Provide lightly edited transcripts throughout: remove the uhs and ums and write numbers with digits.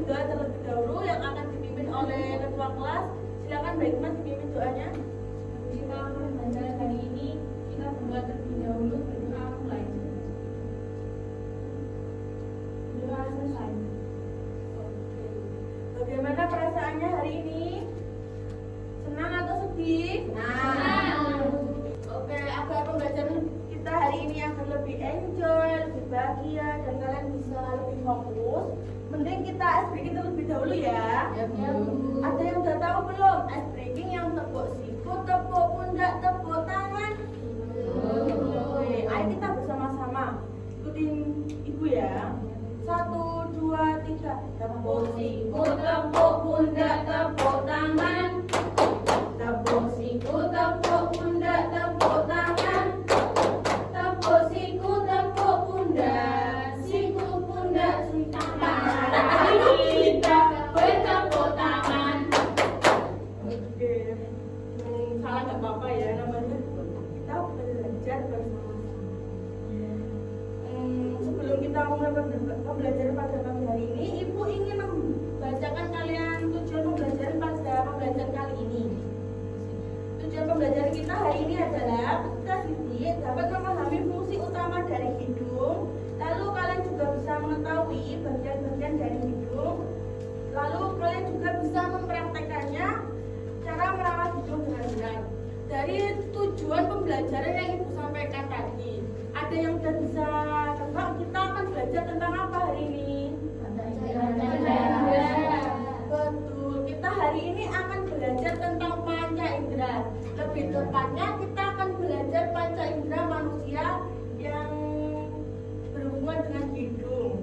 berdoa terlebih dahulu yang akan dipimpin oleh ketua kelas. Silakan Mbak Hikmat dipimpin doanya. Kita pembelajaran hari ini kita berdoa terlebih dahulu, berdoa mulai. Doa selesai. Oke. Bagaimana perasaannya hari ini? Senang atau sedih? Oke, agar pembelajaran kita hari ini akan lebih enjoy, lebih bahagia, dan kalian bisa lebih fokus, mending kita ice breaking terlebih dahulu ya. Ada yang udah tahu belum? Ice breaking yang tepuk siku, tepuk pundak, tepuk tangan. Oke, ayo kita bersama-sama ikutin ibu ya. 1, 2, 3. Tepuk siku, tepuk pundak, tepuk tangan. Tepuk siku, tepuk pundak, tepuk tangan. Tepuk siku, tepuk pundak, siku pundak, tangan. Kita bertepuk tangan. Oke, salah nggak apa-apa ya, namanya kita belajar bersama-sama. Sebelum kita mulai pembelajaran pada pagi hari ini, Ibu ingin membacakan kalian tujuan pembelajaran pada pembelajaran kali ini. Tujuan pembelajaran kita hari ini adalah kita didik dapat memahami fungsi utama dari hidung. Lalu kalian juga bisa mengetahui bagian-bagian dari hidung. Lalu kalian juga bisa mempraktekannya cara merawat hidung dengan benar. Dari tujuan pembelajaran yang Ibu sampaikan tadi, ada yang sudah bisa tebak kita akan belajar tentang apa hari ini? Betul, kita hari ini akan belajar tentang panca indera. Lebih tepatnya kita akan belajar panca indera manusia yang berhubungan dengan hidung.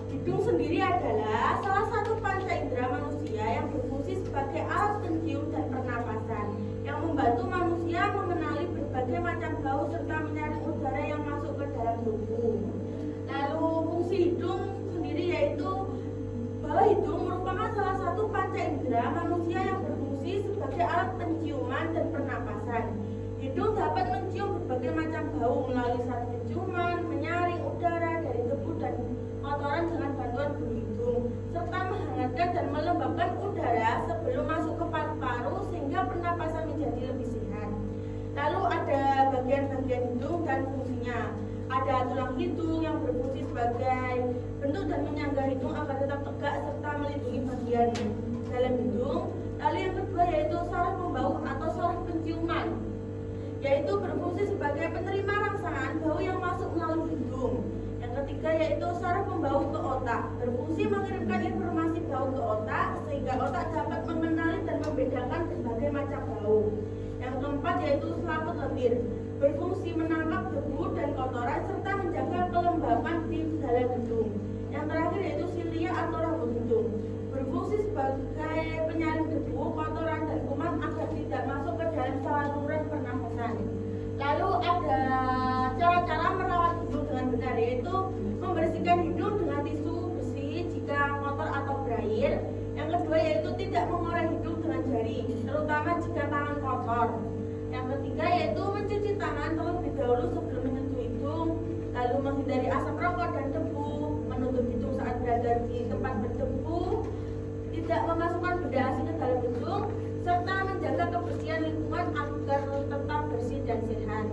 Hidung sendiri adalah salah satu panca indera manusia yang berfungsi sebagai alat pencium dan pernapasan yang membantu manusia mengenali berbagai macam bau serta menyaring udara yang masuk ke dalam tubuh. Lalu fungsi hidung sendiri yaitu bahwa hidung merupakan salah satu panca indera manusia yang berfungsi sebagai alat penciuman dan pernapasan. Hidung dapat mencium berbagai macam bau melalui saraf penciuman, menyaring udara dari debu dan kotoran dengan bantuan bulu hidung, serta menghangatkan dan melembabkan udara sebelum masuk ke paru-paru sehingga pernapasan menjadi lebih sehat. Lalu ada bagian-bagian hidung dan fungsinya. Ada tulang hidung yang berfungsi sebagai bentuk dan menyangga hidung agar tetap tegak serta melindungi bagian dalam hidung. Lalu yang kedua yaitu saraf pembau atau saraf penciuman, yaitu berfungsi sebagai penerima rangsangan bau yang masuk melalui hidung. Yang ketiga yaitu saraf pembau ke otak, berfungsi mengirimkan informasi bau ke otak sehingga otak dapat mengenali dan membedakan berbagai macam bau. Yang keempat yaitu selaput lendir, berfungsi menangkap debu dan kotoran serta menjaga kelembapan di dalam hidung. Yang terakhir yaitu silia atau rambut hidung, berfungsi sebagai penyaring debu, kotoran dan kuman agar tidak masuk ke dalam saluran pernafasan. Lalu ada cara-cara merawat hidung dengan benar, yaitu membersihkan hidung dengan tisu bersih jika kotor atau berair. Yang kedua yaitu tidak mengorek hidung dengan jari, terutama jika tangan kotor. Yang ketiga yaitu mencuci tangan terlebih dahulu sebelum menyentuh hidung, lalu menghindari asap rokok dan debu, menutup hidung saat berada di tempat berdebu, tidak memasukkan benda asing ke dalam hidung, serta menjaga kebersihan lingkungan agar tetap bersih dan sehat.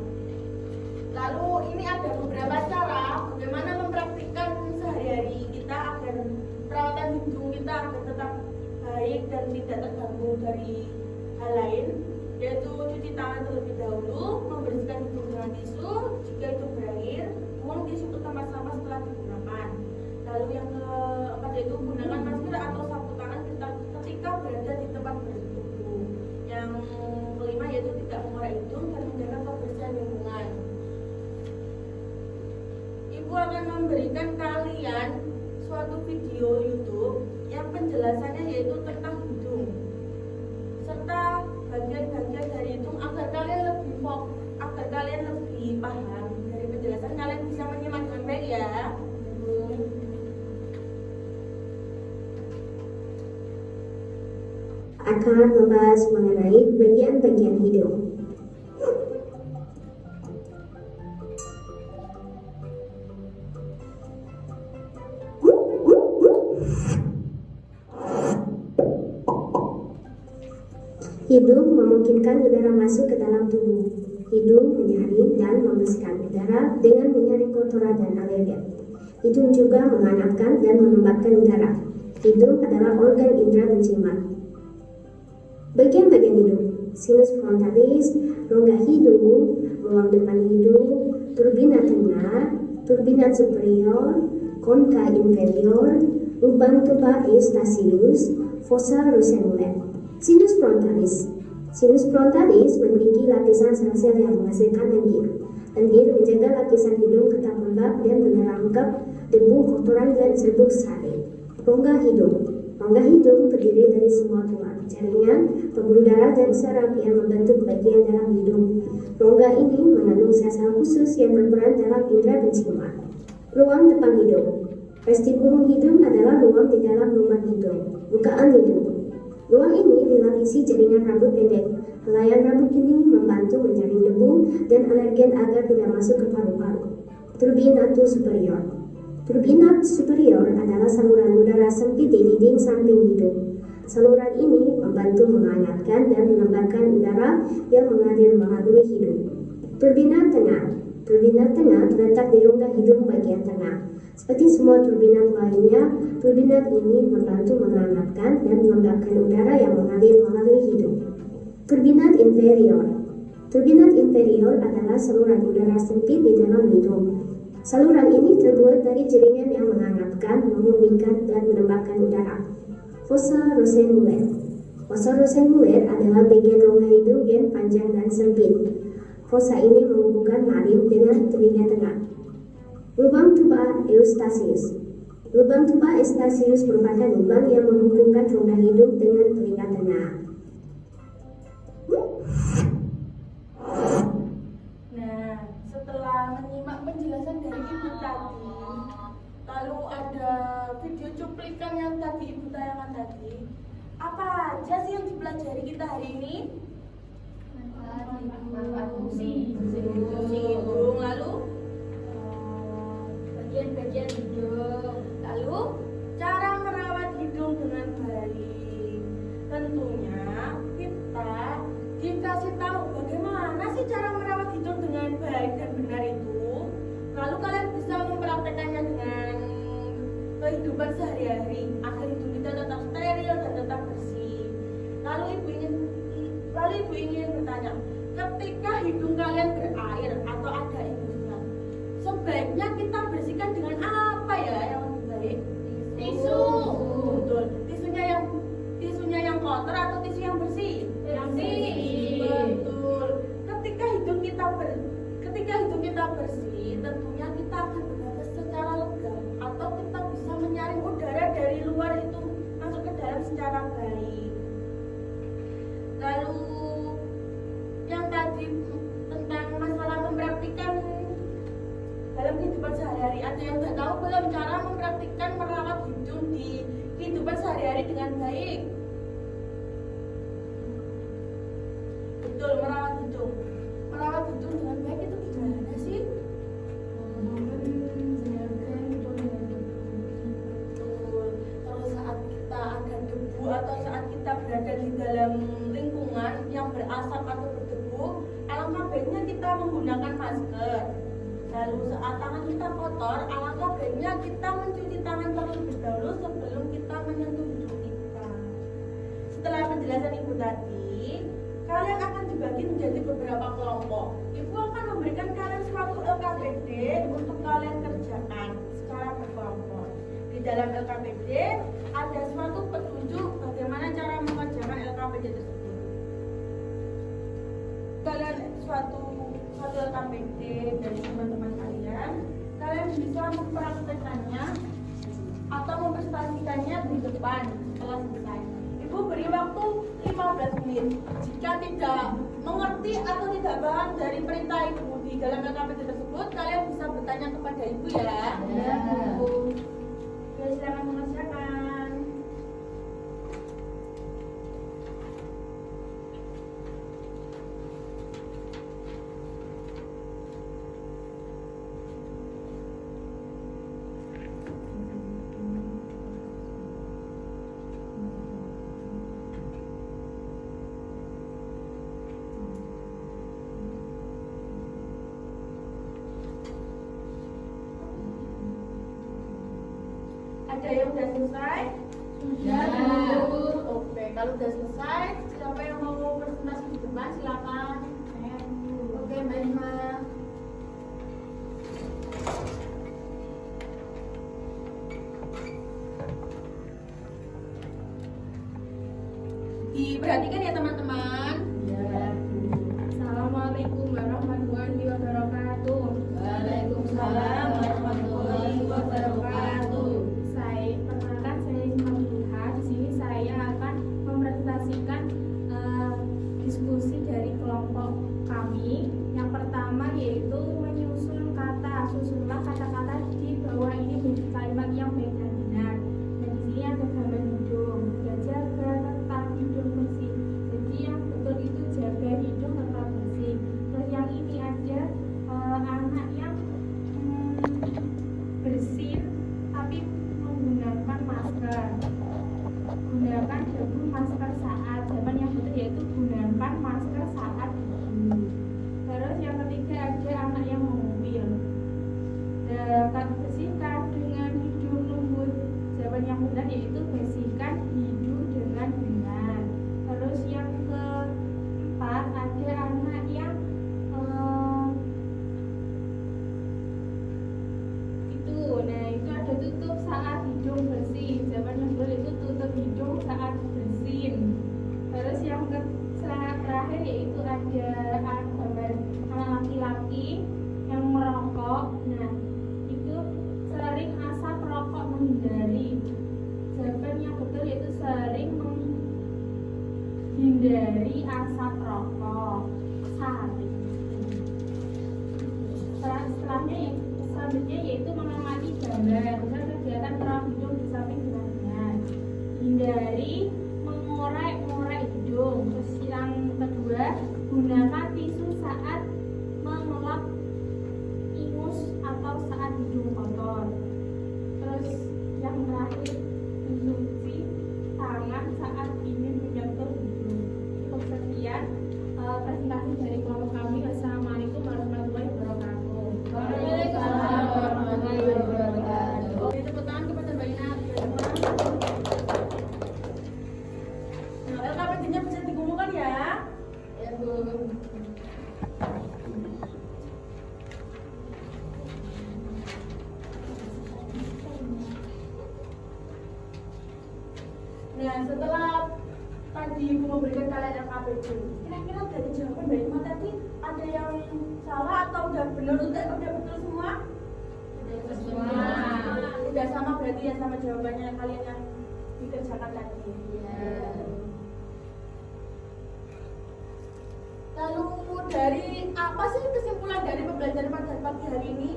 Lalu ini ada beberapa cara bagaimana mempraktikkan sehari-hari kita agar perawatan hidung kita agar tetap baik dan tidak terganggu dari hal lain, yaitu cuci tangan terlebih dahulu, membersihkan hidung dengan tisu jika itu berair, buang tisu ke tempat sampah setelah digunakan. Lalu yang keempat yaitu gunakan masker atau sapu tangan ketika berada di tempat berdebu. Yang kelima yaitu tidak mengorek hidung dan menjaga kebersihan lingkungan. Ibu akan memberikan kalian suatu video YouTube yang penjelasannya yaitu tentang hidung serta bagian-bagian dari hidung agar kalian lebih paham dari penjelasan. Kalian bisa menyimak dengan baik ya. Akan membahas mengenai bagian-bagian hidung. Hidung memungkinkan udara masuk ke dalam tubuh. Hidung menyaring dan membersihkan udara dengan menyaring kotoran dan alergen. Hidung juga menghangatkan dan melembabkan udara. Hidung adalah organ indera penciuman. Bagian-bagian hidung: sinus frontalis, rongga hidung, ruang depan hidung, turbina tengah, turbina superior, konka inferior, lubang tuba eustasius, fossa rosemuler. Sinus frontalis. Sinus frontalis memiliki lapisan sel-sel yang menghasilkan lendir. Lendir menjaga lapisan hidung tetap lembab dan menangkap debu, kotoran, dan serbuk sari. Rongga hidung. Rongga hidung terdiri dari semua tulang, jaringan, pembuluh darah, dan saraf yang membentuk bagian dalam hidung. Rongga ini mengandung sel-sel khusus yang berperan dalam indera penciuman. Ruang depan hidung. Vestibulum hidung adalah ruang di dalam lubang hidung, bukaan hidung. Ruang ini dilapisi jaringan rambut pendek. Helaian rambut ini membantu menyaring debu dan alergen agar tidak masuk ke paru-paru. Turbinatus superior. Turbinat superior adalah saluran udara sempit di dinding samping hidung. Saluran ini membantu menghangatkan dan melembabkan udara yang mengalir melalui hidung. Turbinat tengah. Turbinat tengah terletak di rongga hidung bagian tengah. Seperti semua turbinat lainnya, turbinat ini membantu menghangatkan dan melembabkan udara yang mengalir melalui hidung. Turbinat inferior. Turbinat inferior adalah saluran udara sempit di dalam hidung. Saluran ini terbuat dari jaringan yang menghangatkan, memurnikan, dan melembabkan udara. Fossa rosemuler. Fossa rosemuler adalah bagian rongga hidung yang panjang dan sempit. Fossa ini menghubungkan marim dengan telinga tengah. Lubang tuba eustasius. Lubang tuba eustasius merupakan lubang yang menghubungkan rongga hidung dengan telinga tengah. Nah, setelah menyimak penjelasan dari Ibu tadi, lalu ada video cuplikan yang tadi Ibu tayangkan tadi, apa aja sih yang dipelajari kita hari ini? Manfaat fungsi Hidung, lalu bagian-bagian hidung, lalu cara merawat hidung dengan baik. Tentunya kita dikasih tahu bagaimana sih cara merawat hidung dengan baik dan benar itu. Lalu kalian bisa mempraktekannya dengan kehidupan sehari-hari agar hidung kita tetap steril dan tetap bersih. Lalu ibu ingin bertanya, ketika hidung kalian berair atau ada ingusnya, sebaiknya kita bersihkan dengan apa ya yang lebih baik? Tisu. Betul. Tisunya yang kotor atau tisu yang bersih? Bersih. Betul. Ketika hidung kita bersih, tentunya kita akan bernafas secara lega atau kita bisa menyaring udara dari luar itu masuk ke dalam secara baik. Lalu yang tadi tentang masalah mempraktikkan dalam kehidupan sehari-hari, ada yang nggak tahu belum cara mempraktikkan merawat hidung di kehidupan sehari-hari dengan baik? Betul, merawat hidung dengan baik itu gimana sih? Betul. Terus saat kita ada debu atau saat kita berada di dalam lingkungan yang berasap atau berdebu, alangkah baiknya kita menggunakan masker. Lalu saat tangan kita kotor, alangkah baiknya kita mencuci tangan terlebih dahulu sebelum kita menyentuh hidung kita. Setelah penjelasan Ibu tadi, kalian akan dibagi menjadi beberapa kelompok. Ibu akan memberikan kalian suatu LKPD untuk kalian kerjakan secara berkelompok. Di dalam LKPD ada suatu petunjuk bagaimana cara mengerjakan LKPD tersebut. Kalian suatu LKPD dari teman-teman kalian bisa mempraktekannya atau mempresentasikannya di depan setelah selesai. Ibu beri waktu 15 menit. Jika tidak mengerti atau tidak paham dari perintah Ibu di dalam LKPD tersebut, kalian bisa bertanya kepada Ibu ya. Ya, silakan mengerjakan. Ada yang udah selesai? Sudah, Bu. Oke, kalau udah selesai, siapa yang mau presentasi di depan silakan. Saya, Bu. Oke, Mbak Ima. Diperhatikan ya teman-teman. Assalamualaikum warahmatullahi wabarakatuh. Waalaikumsalam warahmatullahi wabarakatuh. Perkenalkan saya Isma Bilha. Di sini saya akan mempresentasikan diskusi dari kelompok kami. Yang pertama yaitu menyusun kata. Susunlah kata-kata di bawah ini menjadi kalimat yang baik dan benar. Dan di sini ada gambar hidung. Jaga tetap hidung bersih. Jadi yang betul itu jaga hidung tetap bersih. Terus yang ini ada anak yang bersin tapi menggunakan masker. Gunakan debu masker saat. Jawaban yang betul yaitu gunakan masker saat debu. Terus yang ketiga ada anak yang mengupil. Dapat bersihkan dengan hidung lembut. Jawaban yang benar yaitu bersihkan hidung dengan benar. Terus yang keempat ada anak yang itu ada tutup saat hidung bersih. Jawaban yang benar itu tutup hidung saat bersin. Terus yang terakhir yaitu ada gambar anak laki-laki yang merokok. Nah, itu sering asap rokok menghindari. Jawaban yang betul yaitu sering menghindari asap rokok. Sering. Selanjutnya yaitu mengamati gambar dan kegiatan merawat hidung di samping benar-benar. Hindari mengorek-ngorek hidung. Terus yang kedua, gunakan tisu saat mengelap ingus atau saat hidung kotor. Terus yang terakhir, mencuci tangan saat ingin menyentuh hidung. Cukup sekian presentasi dari kelompok kami. Wassalamualaikum warahmatullahi wabarakatuh. Waalaikumsalam warahmatullahi wabarakatuh. Oke, tepuk tangan kepada Mbak Ina. Nah, LKPD-nya bisa dikumpulkan ya. Ya, Bu. Nah, setelah tadi Ibu memberikan kalian LKPD, kira-kira dari jawaban Mbak Ima tadi ada yang salah atau udah benar, udah betul semua? Udah sama berarti ya sama jawabannya kalian yang dikerjakan tadi. Lalu dari apa sih kesimpulan dari pembelajaran pada pagi hari ini?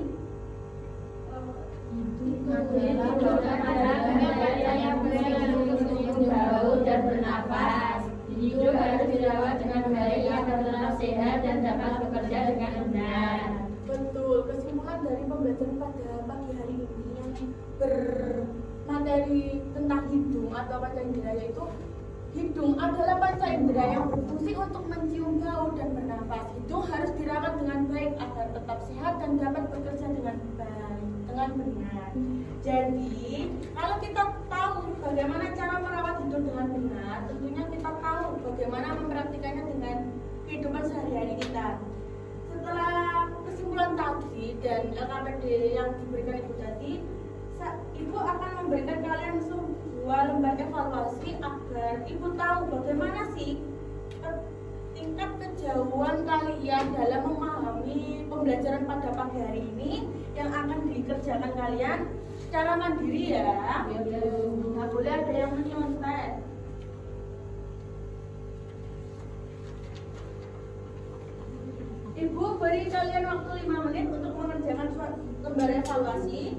Bau dan bernafas. Hidup harus dirawat dengan baik agar tetap sehat dan dapat bekerja dengan benar. Betul, kesimpulan dari pembelajaran pada pagi hari ini yang bermateri tentang hidung atau panca indera, yaitu hidung adalah panca indera yang berfungsi untuk mencium bau dan bernafas. Hidung harus dirawat dengan baik agar tetap sehat dan dapat bekerja dengan baik, dengan benar. Jadi, kalau kita tahu bagaimana cara merawat hidung dengan benar, tentunya kita tahu bagaimana mempraktikannya dengan kehidupan sehari-hari kita. Setelah kesimpulan tadi dan LKPD yang diberikan Ibu tadi, Ibu akan memberikan kalian sebuah lembar evaluasi agar Ibu tahu bagaimana sih tingkat kejauhan kalian dalam memahami pembelajaran pada pagi hari ini yang akan dikerjakan kalian secara mandiri ya. Nggak boleh ada yang menyontek. Ibu beri kalian waktu 5 menit untuk mengerjakan suatu lembar evaluasi.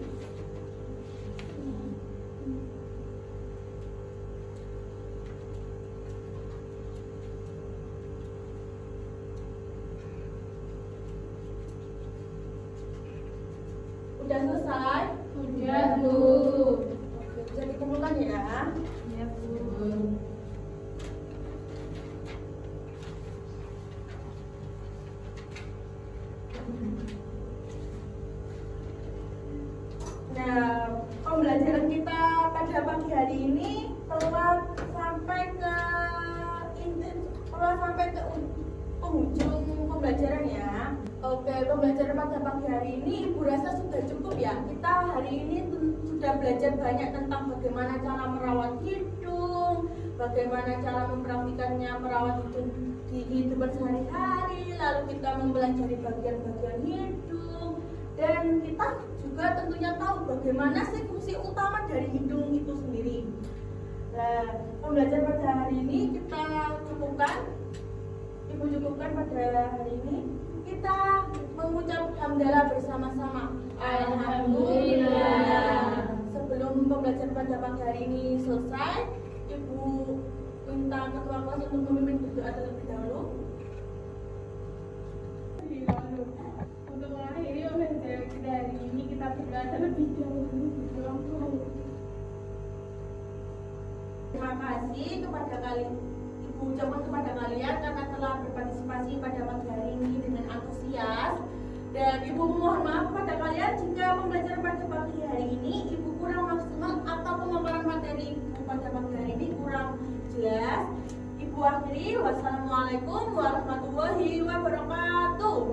Udah selesai? Udah, Bu. Oke, bisa dikumpulkan ya. Ya, Bu. Nah, pembelajaran kita pada pagi hari ini telah sampai ke penghujung pembelajaran ya. Oke, pembelajaran pada pagi hari ini Ibu rasa sudah cukup ya. Kita hari ini sudah belajar banyak tentang bagaimana cara merawat hidung, bagaimana cara mempraktikannya merawat hidung di kehidupan sehari-hari, lalu kita mempelajari bagian-bagian hidung, dan kita juga tentunya tahu bagaimana sih fungsi utama dari hidung itu sendiri. Nah, pembelajaran pada hari ini kita cukupkan. Ibu cukupkan pada hari ini. Kita mengucap hamdalah bersama-sama. Alhamdulillah. Sebelum pembelajaran pada pagi hari ini selesai, Ibu minta ketua kelas untuk memimpin berdoa terlebih dahulu. Untuk mengakhiri pembelajaran kita hari ini, kita berdoa terlebih dahulu. Terima kasih kepada kalian, Ibu ucapkan kepada kalian karena telah berpartisipasi pada pagi hari ini dengan antusias. Dan Ibu mohon maaf kepada kalian jika pembelajaran pada pagi hari ini Ibu kurang maksimal atau pemaparan materi Ibu pada pagi hari ini kurang jelas. Ibu akhiri, wassalamualaikum warahmatullahi wabarakatuh.